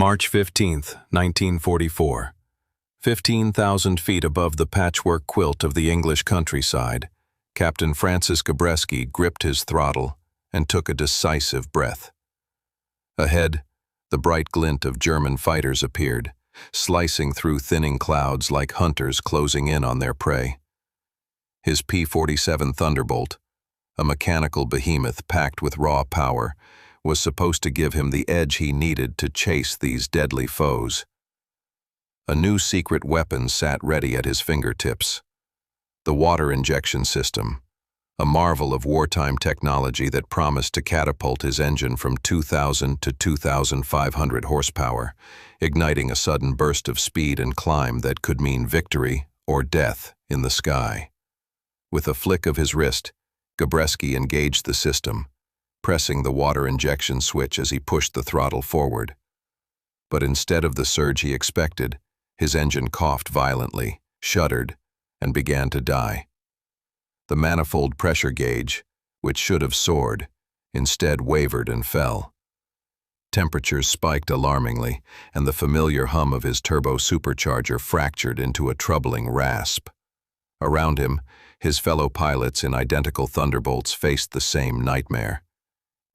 March 15, 1944. 15,000 feet above the patchwork quilt of the English countryside, Captain Francis Gabreski gripped his throttle and took a decisive breath. Ahead, the bright glint of German fighters appeared, slicing through thinning clouds like hunters closing in on their prey. His P-47 Thunderbolt, a mechanical behemoth packed with raw power, was supposed to give him the edge he needed to chase these deadly foes. A new secret weapon sat ready at his fingertips: the water injection system, a marvel of wartime technology that promised to catapult his engine from 2,000 to 2,500 horsepower, igniting a sudden burst of speed and climb that could mean victory or death in the sky. With a flick of his wrist, Gabreski engaged the system, pressing the water injection switch as he pushed the throttle forward. But instead of the surge he expected, his engine coughed violently, shuddered, and began to die. The manifold pressure gauge, which should have soared, instead wavered and fell. Temperatures spiked alarmingly, and the familiar hum of his turbo supercharger fractured into a troubling rasp. Around him, his fellow pilots in identical Thunderbolts faced the same nightmare,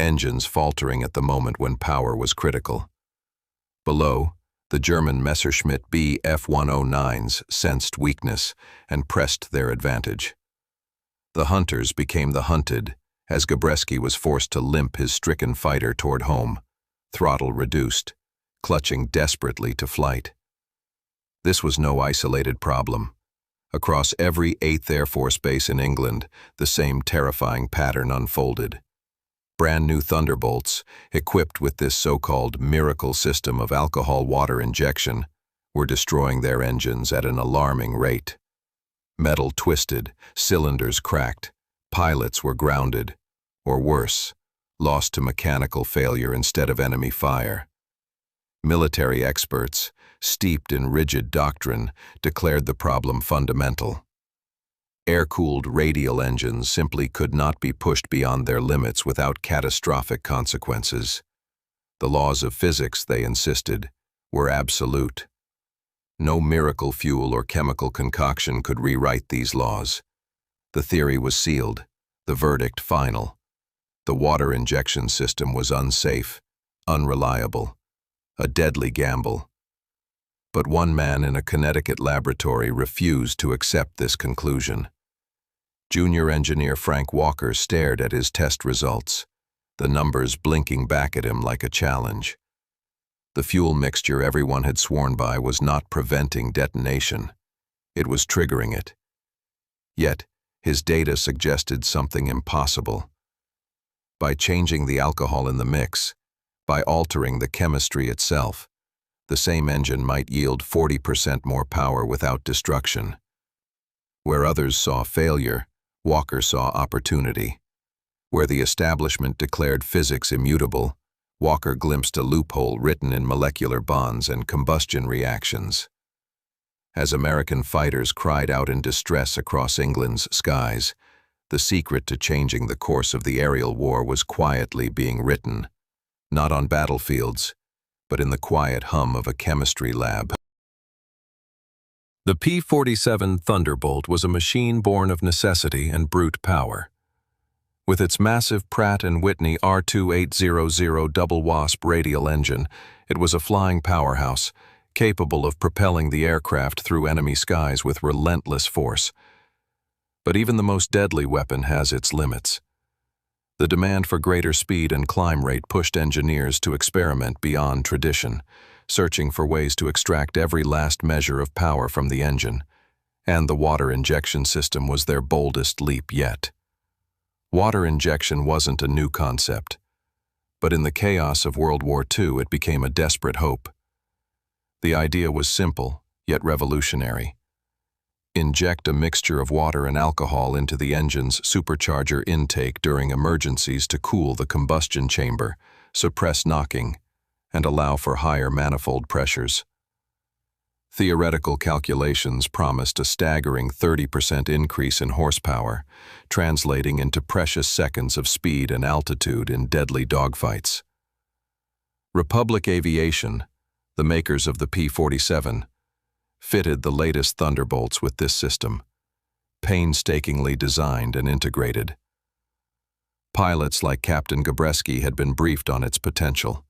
engines faltering at the moment when power was critical. Below, the German Messerschmitt Bf-109s sensed weakness and pressed their advantage. The hunters became the hunted, as Gabreski was forced to limp his stricken fighter toward home, throttle reduced, clutching desperately to flight. This was no isolated problem. Across every 8th Air Force base in England, the same terrifying pattern unfolded. Brand new Thunderbolts, equipped with this so-called miracle system of alcohol water injection, were destroying their engines at an alarming rate. Metal twisted, cylinders cracked, pilots were grounded, or worse, lost to mechanical failure instead of enemy fire. Military experts, steeped in rigid doctrine, declared the problem fundamental. Air-cooled radial engines simply could not be pushed beyond their limits without catastrophic consequences. The laws of physics, they insisted, were absolute. No miracle fuel or chemical concoction could rewrite these laws. The theory was sealed, the verdict final. The water injection system was unsafe, unreliable, a deadly gamble. But one man in a Connecticut laboratory refused to accept this conclusion. Junior engineer Frank Walker stared at his test results, the numbers blinking back at him like a challenge. The fuel mixture everyone had sworn by was not preventing detonation. It was triggering it. Yet, his data suggested something impossible. By changing the alcohol in the mix, by altering the chemistry itself, the same engine might yield 40% more power without destruction. Where others saw failure, Walker saw opportunity. Where the establishment declared physics immutable, Walker glimpsed a loophole written in molecular bonds and combustion reactions. As American fighters cried out in distress across England's skies, the secret to changing the course of the aerial war was quietly being written, not on battlefields, but in the quiet hum of a chemistry lab. The P-47 Thunderbolt was a machine born of necessity and brute power. With its massive Pratt Whitney R2800 double wasp radial engine, it was a flying powerhouse, capable of propelling the aircraft through enemy skies with relentless force. But even the most deadly weapon has its limits. The demand for greater speed and climb rate pushed engineers to experiment beyond tradition, searching for ways to extract every last measure of power from the engine, and the water injection system was their boldest leap yet. Water injection wasn't a new concept, but in the chaos of World War II it became a desperate hope. The idea was simple, yet revolutionary. Inject a mixture of water and alcohol into the engine's supercharger intake during emergencies to cool the combustion chamber, suppress knocking, and allow for higher manifold pressures. Theoretical calculations promised a staggering 30% increase in horsepower, translating into precious seconds of speed and altitude in deadly dogfights. Republic Aviation, The makers of the P-47 fitted the latest Thunderbolts with this system, painstakingly designed and integrated. Pilots like Captain Gabreski had been briefed on its potential,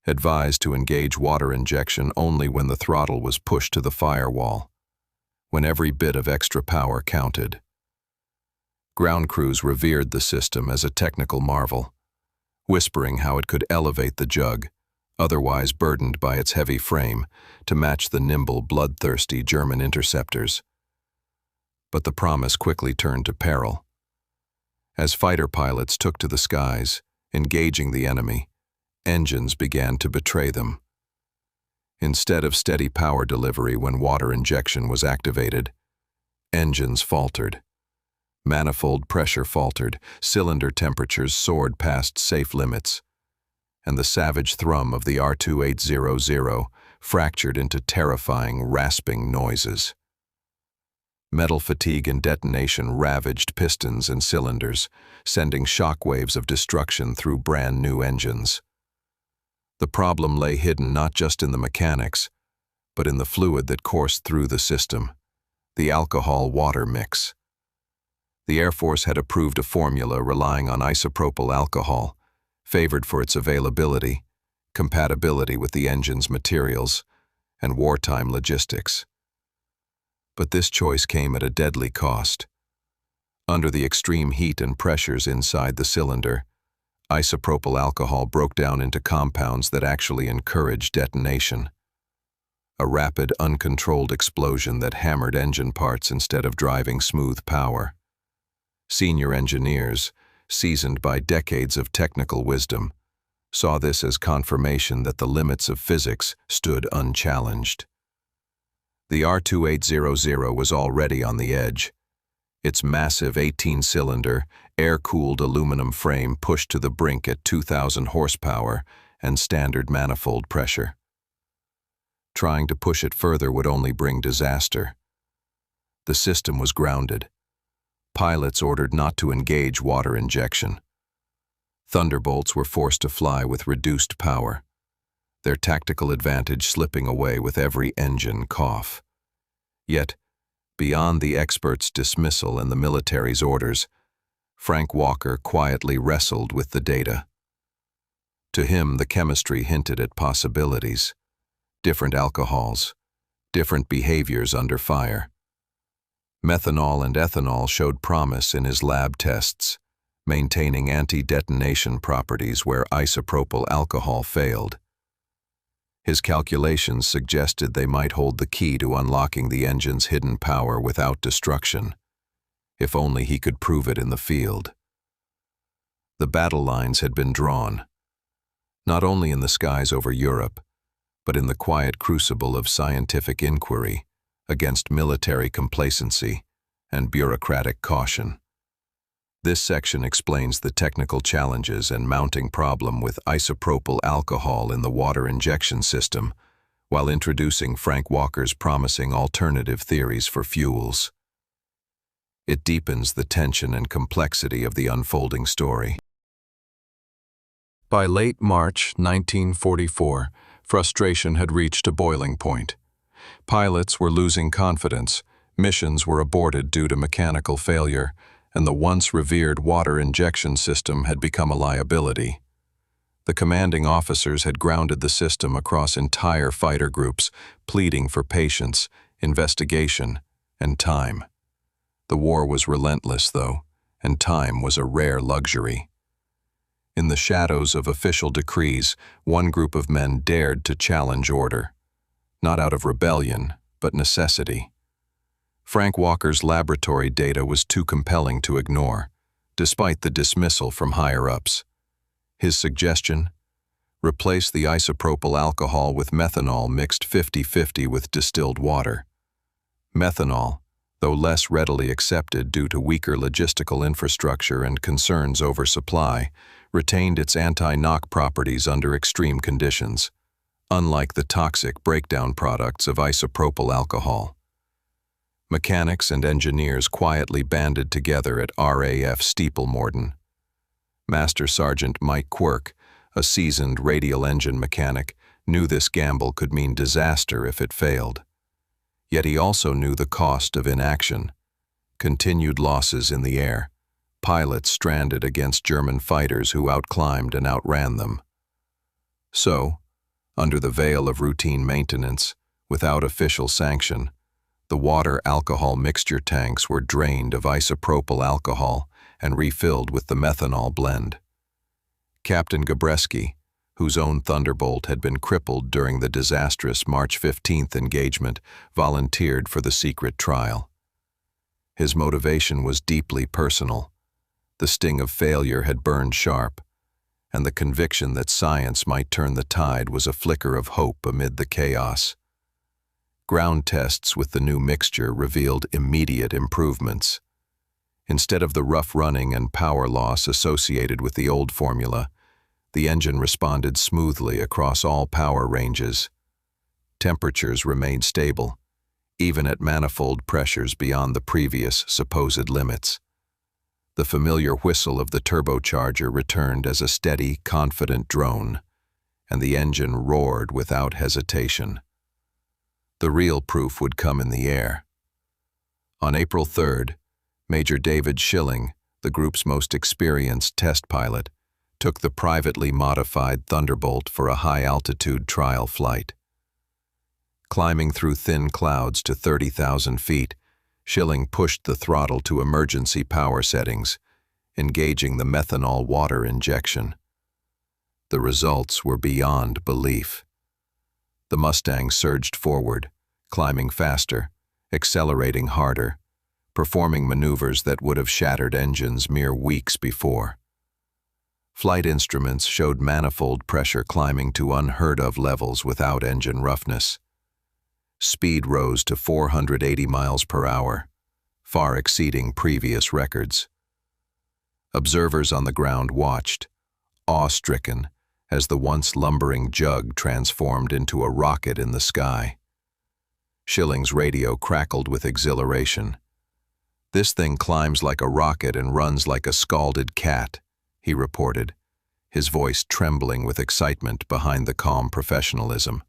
advised to engage water injection only when the throttle was pushed to the firewall, when every bit of extra power counted. Ground crews revered the system as a technical marvel, whispering how it could elevate the jug, otherwise burdened by its heavy frame, to match the nimble, bloodthirsty German interceptors. But the promise quickly turned to peril. As fighter pilots took to the skies, engaging the enemy, engines began to betray them. Instead of steady power delivery when water injection was activated, engines faltered. Manifold pressure faltered, cylinder temperatures soared past safe limits, and the savage thrum of the R2800 fractured into terrifying, rasping noises. Metal fatigue and detonation ravaged pistons and cylinders, sending shockwaves of destruction through brand-new engines. The problem lay hidden not just in the mechanics, but in the fluid that coursed through the system, the alcohol-water mix. The Air Force had approved a formula relying on isopropyl alcohol, favored for its availability, compatibility with the engine's materials, and wartime logistics. But this choice came at a deadly cost. Under the extreme heat and pressures inside the cylinder, isopropyl alcohol broke down into compounds that actually encouraged detonation. A rapid, uncontrolled explosion that hammered engine parts instead of driving smooth power. Senior engineers, seasoned by decades of technical wisdom, saw this as confirmation that the limits of physics stood unchallenged. The R2800 was already on the edge. Its massive 18-cylinder, air-cooled aluminum frame pushed to the brink at 2,000 horsepower and standard manifold pressure. Trying to push it further would only bring disaster. The system was grounded. Pilots ordered not to engage water injection. Thunderbolts were forced to fly with reduced power, their tactical advantage slipping away with every engine cough. Yet, beyond the experts' dismissal and the military's orders, Frank Walker quietly wrestled with the data. To him, the chemistry hinted at possibilities. Different alcohols, different behaviors under fire. Methanol and ethanol showed promise in his lab tests, maintaining anti-detonation properties where isopropyl alcohol failed. His calculations suggested they might hold the key to unlocking the engine's hidden power without destruction, if only he could prove it in the field. The battle lines had been drawn, not only in the skies over Europe, but in the quiet crucible of scientific inquiry, against military complacency and bureaucratic caution. This section explains the technical challenges and mounting problem with isopropyl alcohol in the water injection system, while introducing Frank Walker's promising alternative theories for fuels. It deepens the tension and complexity of the unfolding story. By late March 1944, frustration had reached a boiling point. Pilots were losing confidence, missions were aborted due to mechanical failure, and the once revered water injection system had become a liability. The commanding officers had grounded the system across entire fighter groups, pleading for patience, investigation, and time. The war was relentless, though, and time was a rare luxury. In the shadows of official decrees, one group of men dared to challenge order. Not out of rebellion, but necessity. Frank Walker's laboratory data was too compelling to ignore, despite the dismissal from higher-ups. His suggestion? Replace the isopropyl alcohol with methanol mixed 50-50 with distilled water. Methanol, though less readily accepted due to weaker logistical infrastructure and concerns over supply, retained its anti-knock properties under extreme conditions, unlike the toxic breakdown products of isopropyl alcohol. Mechanics and engineers quietly banded together at RAF Steeplemorden. Master Sergeant Mike Quirk, a seasoned radial engine mechanic, knew this gamble could mean disaster if it failed. Yet he also knew the cost of inaction: continued losses in the air, pilots stranded against German fighters who outclimbed and outran them. So, under the veil of routine maintenance, without official sanction, the water-alcohol mixture tanks were drained of isopropyl alcohol and refilled with the methanol blend. Captain Gabreski, whose own Thunderbolt had been crippled during the disastrous March 15th engagement, volunteered for the secret trial. His motivation was deeply personal. The sting of failure had burned sharp, and the conviction that science might turn the tide was a flicker of hope amid the chaos. Ground tests with the new mixture revealed immediate improvements. Instead of the rough running and power loss associated with the old formula, the engine responded smoothly across all power ranges. Temperatures remained stable, even at manifold pressures beyond the previous supposed limits. The familiar whistle of the turbocharger returned as a steady, confident drone, and the engine roared without hesitation. The real proof would come in the air. On April 3rd, Major David Schilling, the group's most experienced test pilot, took the privately modified Thunderbolt for a high-altitude trial flight. Climbing through thin clouds to 30,000 feet, Schilling pushed the throttle to emergency power settings, engaging the methanol-water injection. The results were beyond belief. The Mustang surged forward, climbing faster, accelerating harder, performing maneuvers that would have shattered engines mere weeks before. Flight instruments showed manifold pressure climbing to unheard-of levels without engine roughness. Speed rose to 480 miles per hour, far exceeding previous records. Observers on the ground watched, awe-stricken, as the once lumbering jug transformed into a rocket in the sky. Schilling's radio crackled with exhilaration. "This thing climbs like a rocket and runs like a scalded cat," he reported, his voice trembling with excitement behind the calm professionalism.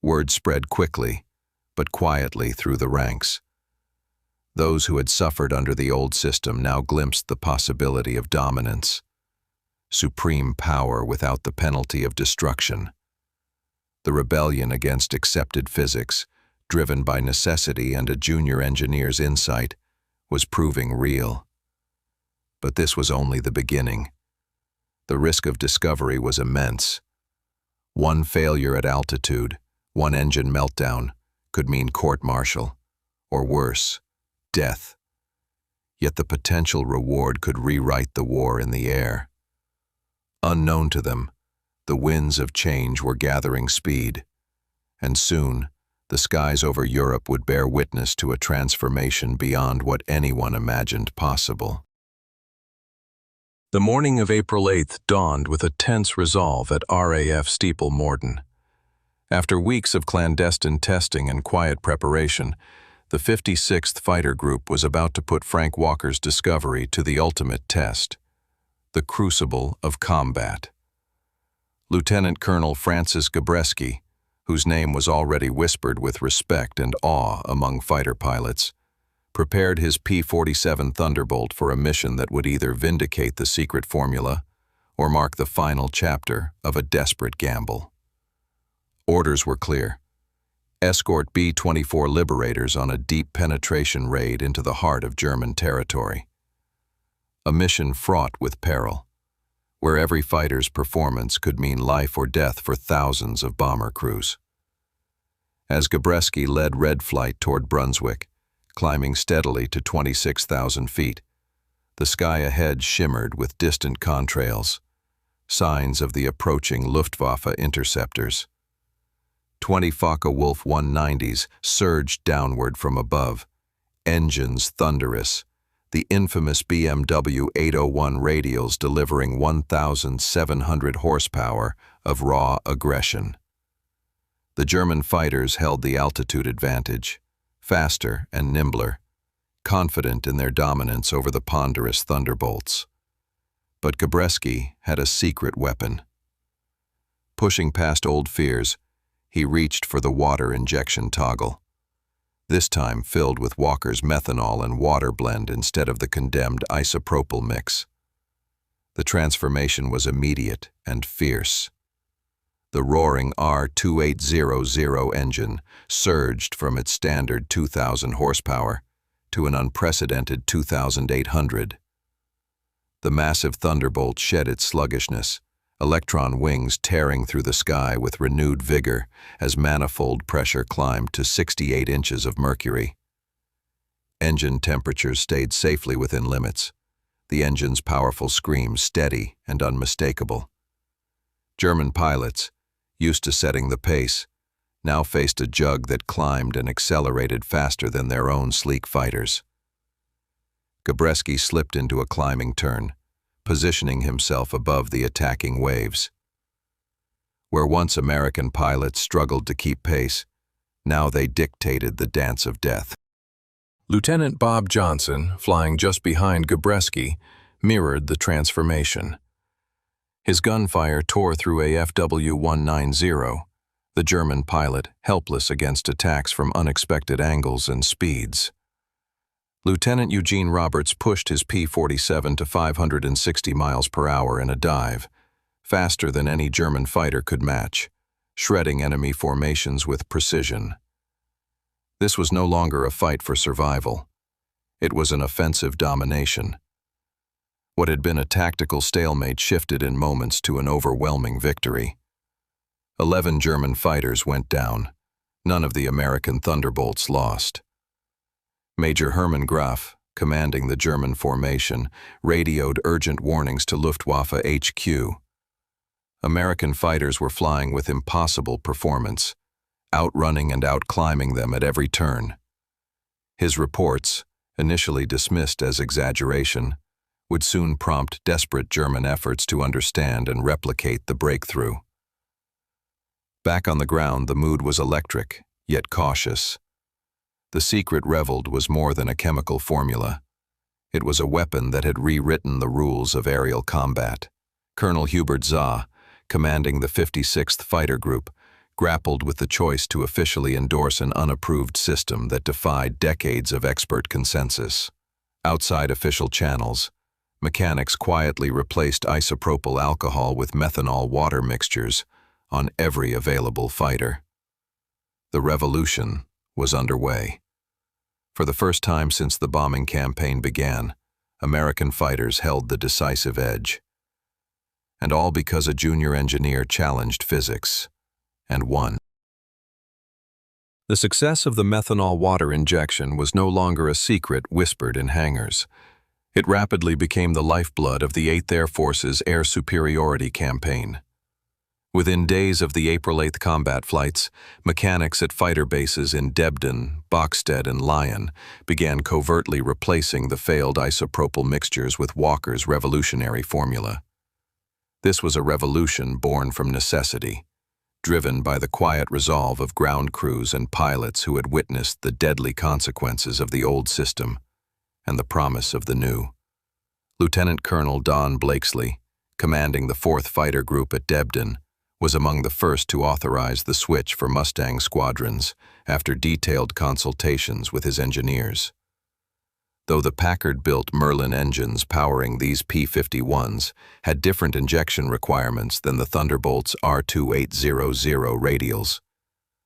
Word spread quickly, but quietly through the ranks. Those who had suffered under the old system now glimpsed the possibility of dominance. Supreme power without the penalty of destruction. The rebellion against accepted physics, driven by necessity and a junior engineer's insight, was proving real. But this was only the beginning. The risk of discovery was immense. One failure at altitude, one engine meltdown, could mean court-martial, or worse, death. Yet the potential reward could rewrite the war in the air. Unknown to them, the winds of change were gathering speed, and soon the skies over Europe would bear witness to a transformation beyond what anyone imagined possible. The morning of April 8th dawned with a tense resolve at RAF Steeple Morden. After weeks of clandestine testing and quiet preparation, the 56th Fighter Group was about to put Frank Walker's discovery to the ultimate test: the crucible of combat. Lieutenant Colonel Francis Gabreski, whose name was already whispered with respect and awe among fighter pilots, prepared his P-47 Thunderbolt for a mission that would either vindicate the secret formula or mark the final chapter of a desperate gamble. Orders were clear: escort B-24 Liberators on a deep penetration raid into the heart of German territory. A mission fraught with peril, where every fighter's performance could mean life or death for thousands of bomber crews. As Gabreski led Red Flight toward Brunswick, climbing steadily to 26,000 feet, the sky ahead shimmered with distant contrails, signs of the approaching Luftwaffe interceptors. 20 Focke-Wulf 190s surged downward from above, engines thunderous, the infamous BMW 801 radials delivering 1,700 horsepower of raw aggression. The German fighters held the altitude advantage, faster and nimbler, confident in their dominance over the ponderous Thunderbolts. But Gabreski had a secret weapon. Pushing past old fears, he reached for the water injection toggle, this time filled with Walker's methanol and water blend instead of the condemned isopropyl mix. The transformation was immediate and fierce. The roaring R2800 engine surged from its standard 2,000 horsepower to an unprecedented 2,800. The massive Thunderbolt shed its sluggishness, electron wings tearing through the sky with renewed vigor as manifold pressure climbed to 68 inches of mercury. Engine temperatures stayed safely within limits, the engine's powerful scream steady and unmistakable. German pilots, used to setting the pace, now faced a jug that climbed and accelerated faster than their own sleek fighters. Gabreski slipped into a climbing turn, positioning himself above the attacking waves. Where once American pilots struggled to keep pace, now they dictated the dance of death. Lieutenant Bob Johnson, flying just behind Gabreski, mirrored the transformation. His gunfire tore through a FW-190, the German pilot helpless against attacks from unexpected angles and speeds. Lieutenant Eugene Roberts pushed his P-47 to 560 miles per hour in a dive, faster than any German fighter could match, shredding enemy formations with precision. This was no longer a fight for survival. It was an offensive domination. What had been a tactical stalemate shifted in moments to an overwhelming victory. 11 German fighters went down. None of the American Thunderbolts lost. Major Hermann Graf, commanding the German formation, radioed urgent warnings to Luftwaffe HQ. American fighters were flying with impossible performance, outrunning and outclimbing them at every turn. His reports, initially dismissed as exaggeration, would soon prompt desperate German efforts to understand and replicate the breakthrough. Back on the ground, the mood was electric, yet cautious. The secret reveled was more than a chemical formula. It was a weapon that had rewritten the rules of aerial combat. Colonel Hubert Zaw, commanding the 56th Fighter Group, grappled with the choice to officially endorse an unapproved system that defied decades of expert consensus. Outside official channels, mechanics quietly replaced isopropyl alcohol with methanol-water mixtures on every available fighter. The revolution was underway. For the first time since the bombing campaign began, American fighters held the decisive edge. And all because a junior engineer challenged physics and won. The success of the methanol-water injection was no longer a secret whispered in hangars. It rapidly became the lifeblood of the 8th Air Force's air superiority campaign. Within days of the April 8th combat flights, mechanics at fighter bases in Debden, Bokstead, and Lyon began covertly replacing the failed isopropyl mixtures with Walker's revolutionary formula. This was a revolution born from necessity, driven by the quiet resolve of ground crews and pilots who had witnessed the deadly consequences of the old system and the promise of the new. Lieutenant Colonel Don Blakesley, commanding the 4th Fighter Group at Debden, was among the first to authorize the switch for Mustang squadrons after detailed consultations with his engineers. Though the Packard-built Merlin engines powering these P-51s had different injection requirements than the Thunderbolt's R2800 radials,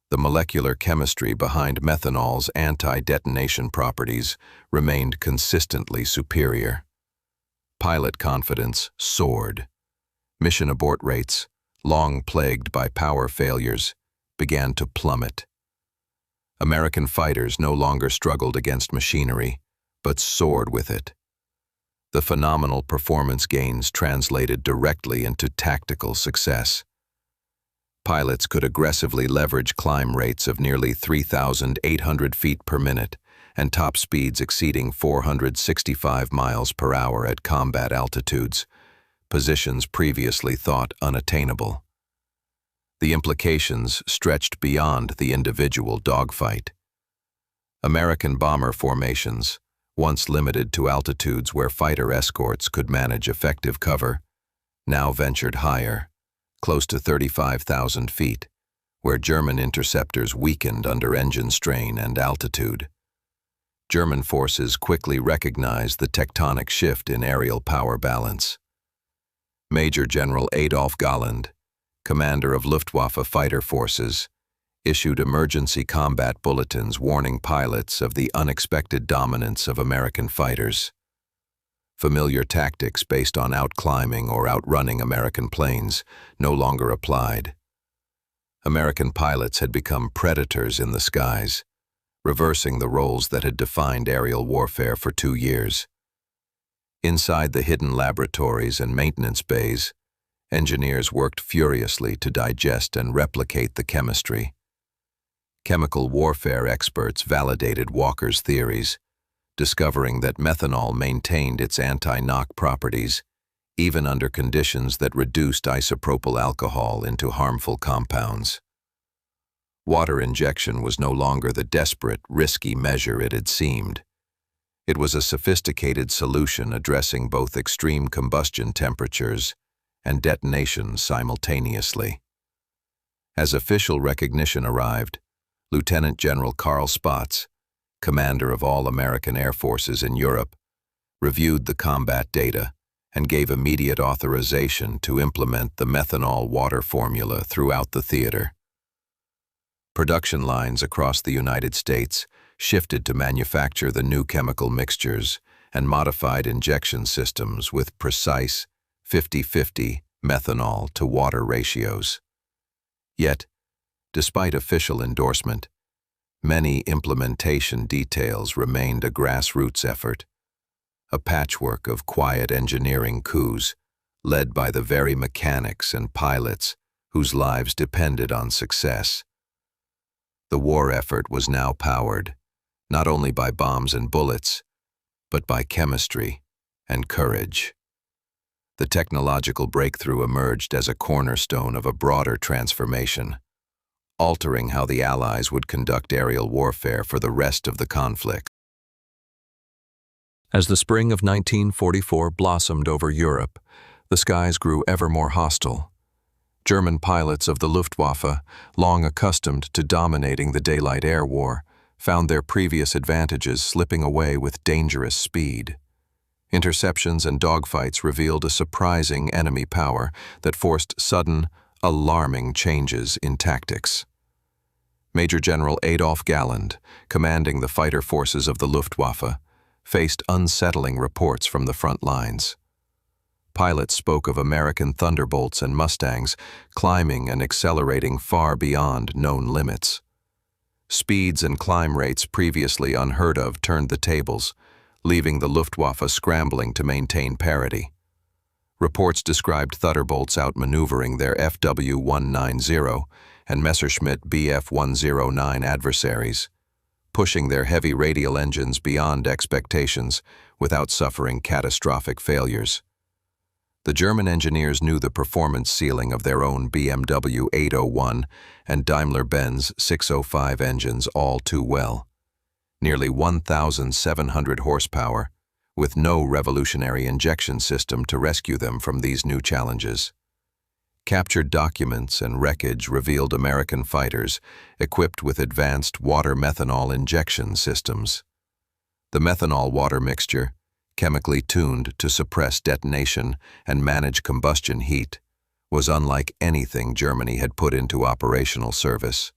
the molecular chemistry behind methanol's anti-detonation properties remained consistently superior. Pilot confidence soared. Mission abort rates, long plagued by power failures, began to plummet. American fighters no longer struggled against machinery, but soared with it. The phenomenal performance gains translated directly into tactical success. Pilots could aggressively leverage climb rates of nearly 3,800 feet per minute and top speeds exceeding 465 miles per hour at combat altitudes, positions previously thought unattainable. The implications stretched beyond the individual dogfight. American bomber formations, once limited to altitudes where fighter escorts could manage effective cover, now ventured higher, close to 35,000 feet, where German interceptors weakened under engine strain and altitude. German forces quickly recognized the tectonic shift in aerial power balance. Major General Adolf Galland, commander of Luftwaffe fighter forces, issued emergency combat bulletins warning pilots of the unexpected dominance of American fighters. Familiar tactics based on outclimbing or outrunning American planes no longer applied. American pilots had become predators in the skies, reversing the roles that had defined aerial warfare for 2 years. Inside the hidden laboratories and maintenance bays, engineers worked furiously to digest and replicate the chemistry. Chemical warfare experts validated Walker's theories, discovering that methanol maintained its anti-knock properties, even under conditions that reduced isopropyl alcohol into harmful compounds. Water injection was no longer the desperate, risky measure it had seemed. It was a sophisticated solution addressing both extreme combustion temperatures and detonation simultaneously. As official recognition arrived, Lieutenant General Carl Spaatz, commander of all American air forces in Europe, reviewed the combat data and gave immediate authorization to implement the methanol-water formula throughout the theater. Production lines across the United States shifted to manufacture the new chemical mixtures and modified injection systems with precise 50-50 methanol-to-water ratios. Yet, despite official endorsement, many implementation details remained a grassroots effort, a patchwork of quiet engineering coups led by the very mechanics and pilots whose lives depended on success. The war effort was now powered, not only by bombs and bullets, but by chemistry and courage. The technological breakthrough emerged as a cornerstone of a broader transformation, altering how the Allies would conduct aerial warfare for the rest of the conflict. As the spring of 1944 blossomed over Europe, the skies grew ever more hostile. German pilots of the Luftwaffe, long accustomed to dominating the daylight air war, found their previous advantages slipping away with dangerous speed. Interceptions and dogfights revealed a surprising enemy power that forced sudden, alarming changes in tactics. Major General Adolf Galland, commanding the fighter forces of the Luftwaffe, faced unsettling reports from the front lines. Pilots spoke of American Thunderbolts and Mustangs climbing and accelerating far beyond known limits. Speeds and climb rates previously unheard of turned the tables, leaving the Luftwaffe scrambling to maintain parity. Reports described Thunderbolts outmaneuvering their FW-190 and Messerschmitt Bf-109 adversaries, pushing their heavy radial engines beyond expectations without suffering catastrophic failures. The German engineers knew the performance ceiling of their own BMW 801 and Daimler-Benz 605 engines all too well. Nearly 1,700 horsepower, with no revolutionary injection system to rescue them from these new challenges. Captured documents and wreckage revealed American fighters equipped with advanced water methanol injection systems. The methanol-water mixture, chemically tuned to suppress detonation and manage combustion heat, was unlike anything Germany had put into operational service.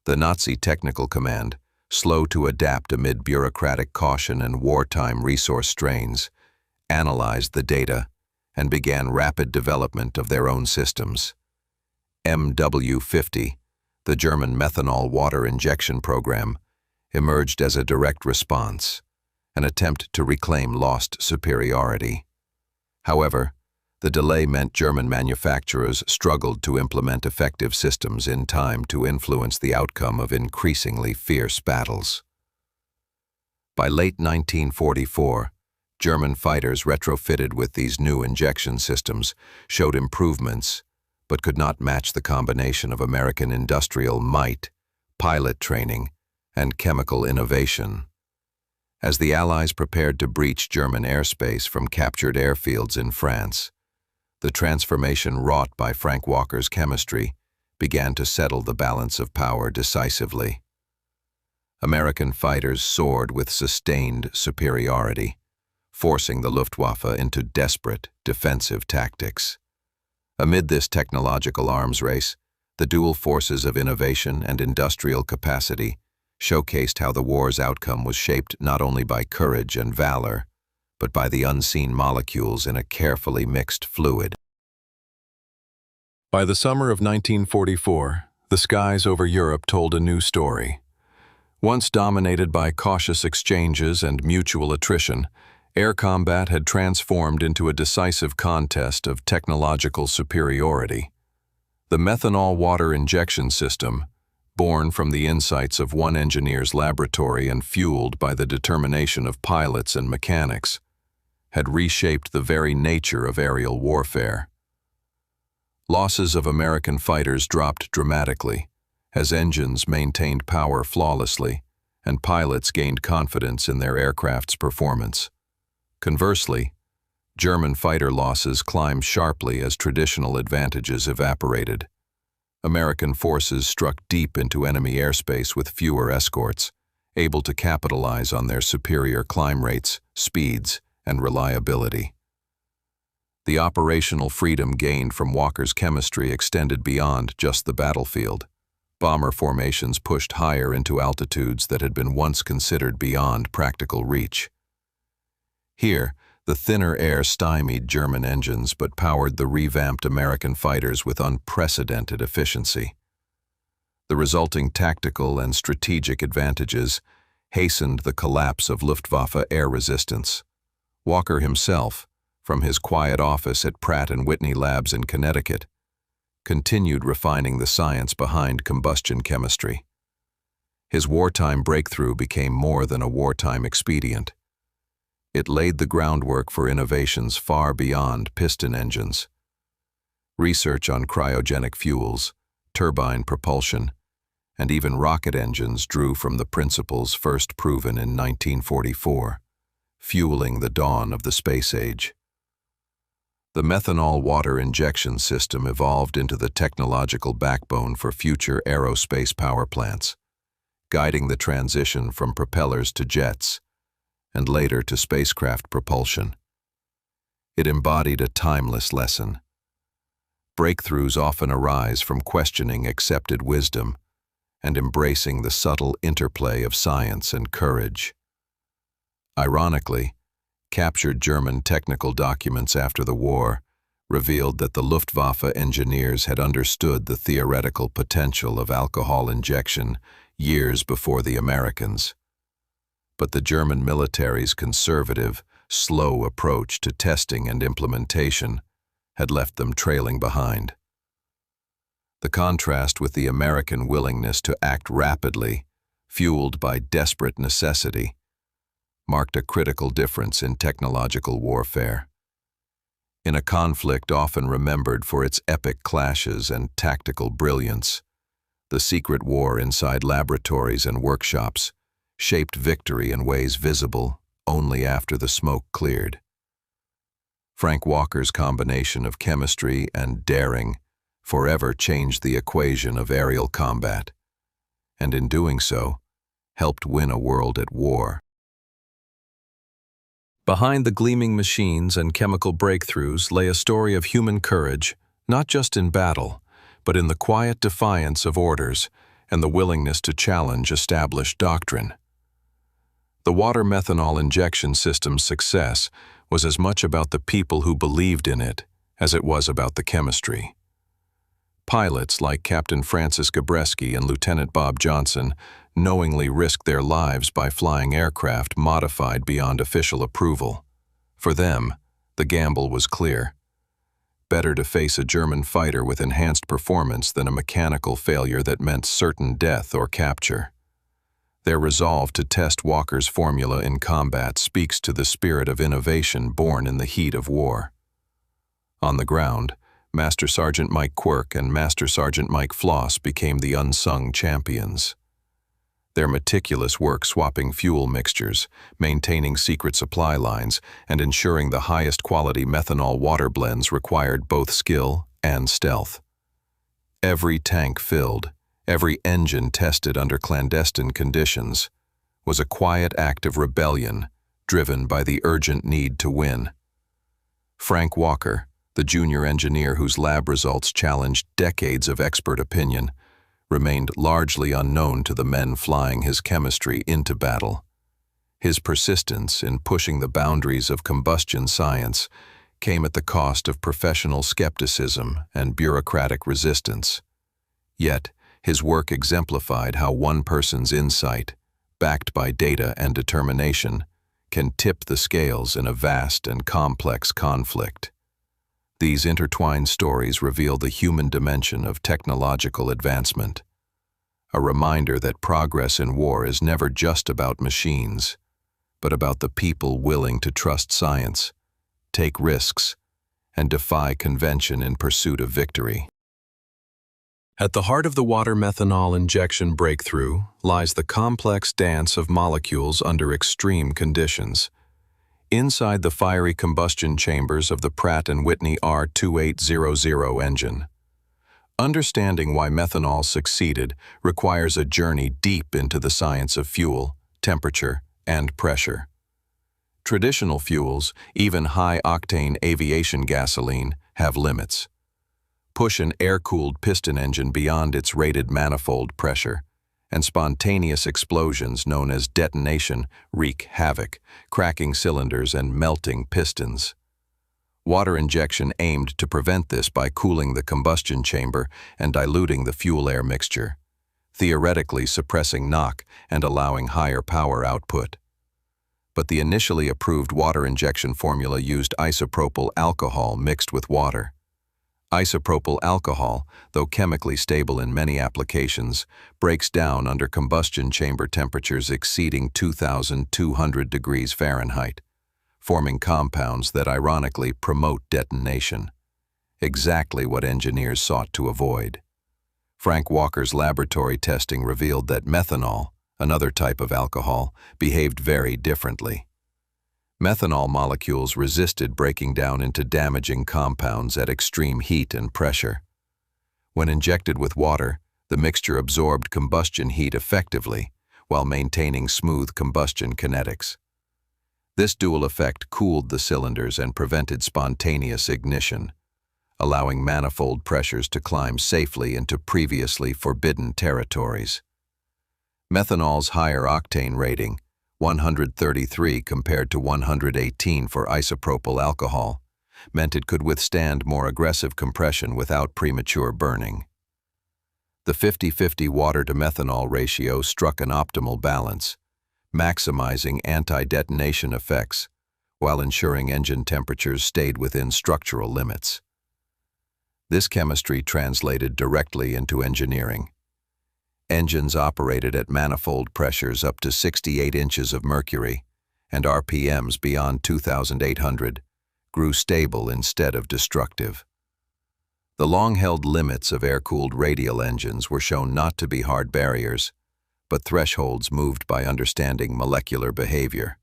The Nazi Technical Command, slow to adapt amid bureaucratic caution and wartime resource strains, analyzed the data and began rapid development of their own systems. MW-50, the German methanol-water injection program, emerged as a direct response, an attempt to reclaim lost superiority. However, the delay meant German manufacturers struggled to implement effective systems in time to influence the outcome of increasingly fierce battles. By late 1944, German fighters retrofitted with these new injection systems showed improvements, but could not match the combination of American industrial might, pilot training, and chemical innovation. As the Allies prepared to breach German airspace from captured airfields in France, The transformation wrought by Frank Walker's chemistry began to settle the balance of power decisively. American fighters soared with sustained superiority, forcing the Luftwaffe into desperate defensive tactics. Amid this technological arms race, the dual forces of innovation and industrial capacity showcased how the war's outcome was shaped not only by courage and valor, but by the unseen molecules in a carefully mixed fluid. By the summer of 1944, the skies over Europe told a new story. Once dominated by cautious exchanges and mutual attrition, air combat had transformed into a decisive contest of technological superiority. The methanol-water injection system, born from the insights of one engineer's laboratory and fueled by the determination of pilots and mechanics, had reshaped the very nature of aerial warfare. Losses of American fighters dropped dramatically, as engines maintained power flawlessly and pilots gained confidence in their aircraft's performance. Conversely, German fighter losses climbed sharply as traditional advantages evaporated. American forces struck deep into enemy airspace with fewer escorts, able to capitalize on their superior climb rates, speeds, and reliability. The operational freedom gained from Walker's chemistry extended beyond just the battlefield. Bomber formations pushed higher into altitudes that had been once considered beyond practical reach. Here, the thinner air stymied German engines but powered the revamped American fighters with unprecedented efficiency. The resulting tactical and strategic advantages hastened the collapse of Luftwaffe air resistance. Walker himself, from his quiet office at Pratt Whitney labs in Connecticut, continued refining the science behind combustion chemistry. His wartime breakthrough became more than a wartime expedient. It laid the groundwork for innovations far beyond piston engines. Research on cryogenic fuels, turbine propulsion, and even rocket engines drew from the principles first proven in 1944, fueling the dawn of the space age. The methanol-water injection system evolved into the technological backbone for future aerospace power plants, guiding the transition from propellers to jets, and later to spacecraft propulsion. It embodied a timeless lesson. Breakthroughs often arise from questioning accepted wisdom and embracing the subtle interplay of science and courage. Ironically, captured German technical documents after the war revealed that the Luftwaffe engineers had understood the theoretical potential of alcohol injection years before the Americans. But the German military's conservative, slow approach to testing and implementation had left them trailing behind. The contrast with the American willingness to act rapidly, fueled by desperate necessity, marked a critical difference in technological warfare. In a conflict often remembered for its epic clashes and tactical brilliance, the secret war inside laboratories and workshops shaped victory in ways visible only after the smoke cleared. Frank Walker's combination of chemistry and daring forever changed the equation of aerial combat, and in doing so, helped win a world at war. Behind the gleaming machines and chemical breakthroughs lay a story of human courage, not just in battle, but in the quiet defiance of orders and the willingness to challenge established doctrine. The water methanol injection system's success was as much about the people who believed in it as it was about the chemistry. Pilots like Captain Francis Gabreski and Lieutenant Bob Johnson knowingly risked their lives by flying aircraft modified beyond official approval. For them, the gamble was clear. Better to face a German fighter with enhanced performance than a mechanical failure that meant certain death or capture. Their resolve to test Walker's formula in combat speaks to the spirit of innovation born in the heat of war. On the ground, Master Sergeant Mike Quirk and Master Sergeant Mike Floss became the unsung champions. Their meticulous work swapping fuel mixtures, maintaining secret supply lines, and ensuring the highest quality methanol-water blends required both skill and stealth. Every tank filled, every engine tested under clandestine conditions, was a quiet act of rebellion driven by the urgent need to win. Frank Walker, the junior engineer whose lab results challenged decades of expert opinion, remained largely unknown to the men flying his chemistry into battle. His persistence in pushing the boundaries of combustion science came at the cost of professional skepticism and bureaucratic resistance. Yet, his work exemplified how one person's insight, backed by data and determination, can tip the scales in a vast and complex conflict. These intertwined stories reveal the human dimension of technological advancement, a reminder that progress in war is never just about machines, but about the people willing to trust science, take risks, and defy convention in pursuit of victory. At the heart of the water methanol injection breakthrough lies the complex dance of molecules under extreme conditions. Inside the fiery combustion chambers of the Pratt Whitney R2800 engine. Understanding why methanol succeeded requires a journey deep into the science of fuel, temperature, and pressure. Traditional fuels, even high-octane aviation gasoline, have limits. Push an air-cooled piston engine beyond its rated manifold pressure, and spontaneous explosions known as detonation wreak havoc, cracking cylinders and melting pistons. Water injection aimed to prevent this by cooling the combustion chamber and diluting the fuel-air mixture, theoretically suppressing knock and allowing higher power output. But the initially approved water injection formula used isopropyl alcohol mixed with water. Isopropyl alcohol, though chemically stable in many applications, breaks down under combustion chamber temperatures exceeding 2,200 degrees Fahrenheit, forming compounds that ironically promote detonation, exactly what engineers sought to avoid. Frank Walker's laboratory testing revealed that methanol, another type of alcohol, behaved very differently. Methanol molecules resisted breaking down into damaging compounds at extreme heat and pressure. When injected with water, the mixture absorbed combustion heat effectively while maintaining smooth combustion kinetics. This dual effect cooled the cylinders and prevented spontaneous ignition, allowing manifold pressures to climb safely into previously forbidden territories. Methanol's higher octane rating, 133 compared to 118 for isopropyl alcohol, meant it could withstand more aggressive compression without premature burning. The 50-50 water-to-methanol ratio struck an optimal balance, maximizing anti-detonation effects while ensuring engine temperatures stayed within structural limits. This chemistry translated directly into engineering. Engines operated at manifold pressures up to 68 inches of mercury, and RPMs beyond 2,800 grew stable instead of destructive. The long-held limits of air-cooled radial engines were shown not to be hard barriers, but thresholds moved by understanding molecular behavior.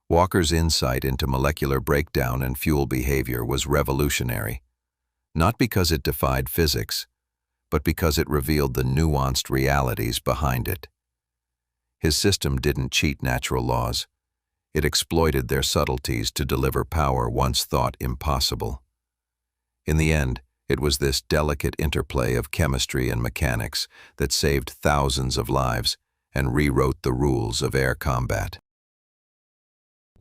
Walker's insight into molecular breakdown and fuel behavior was revolutionary, not because it defied physics, but because it revealed the nuanced realities behind it. His system didn't cheat natural laws. It exploited their subtleties to deliver power once thought impossible. In the end, it was this delicate interplay of chemistry and mechanics that saved thousands of lives and rewrote the rules of air combat.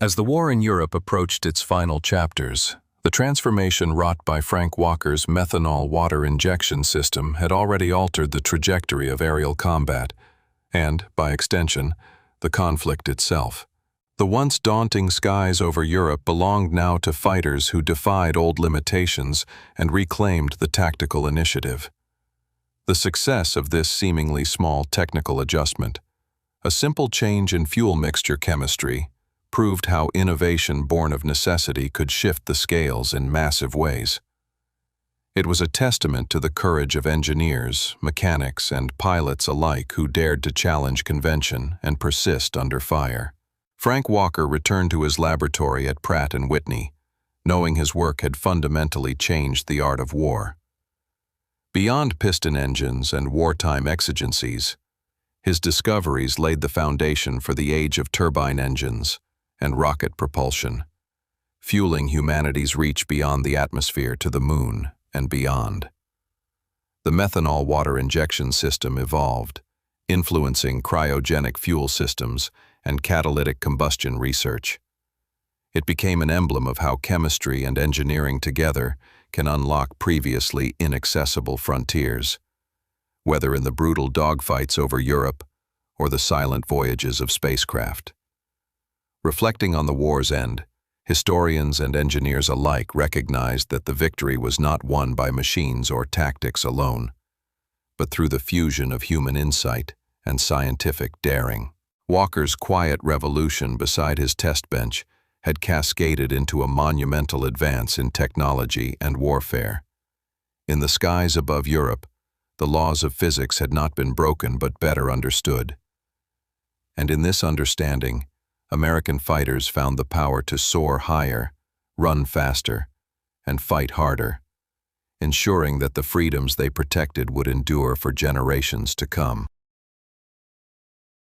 As the war in Europe approached its final chapters, the transformation wrought by Frank Walker's methanol-water injection system had already altered the trajectory of aerial combat, and, by extension, the conflict itself. The once daunting skies over Europe belonged now to fighters who defied old limitations and reclaimed the tactical initiative. The success of this seemingly small technical adjustment, a simple change in fuel mixture chemistry, proved how innovation born of necessity could shift the scales in massive ways. It was a testament to the courage of engineers, mechanics, and pilots alike who dared to challenge convention and persist under fire. Frank Walker returned to his laboratory at Pratt Whitney, knowing his work had fundamentally changed the art of war. Beyond piston engines and wartime exigencies, his discoveries laid the foundation for the age of turbine engines and rocket propulsion, fueling humanity's reach beyond the atmosphere to the moon and beyond. The methanol-water injection system evolved, influencing cryogenic fuel systems and catalytic combustion research. It became an emblem of how chemistry and engineering together can unlock previously inaccessible frontiers, whether in the brutal dogfights over Europe or the silent voyages of spacecraft. Reflecting on the war's end, historians and engineers alike recognized that the victory was not won by machines or tactics alone, but through the fusion of human insight and scientific daring. Walker's quiet revolution beside his test bench had cascaded into a monumental advance in technology and warfare. In the skies above Europe, the laws of physics had not been broken but better understood. And in this understanding, American fighters found the power to soar higher, run faster, and fight harder, ensuring that the freedoms they protected would endure for generations to come.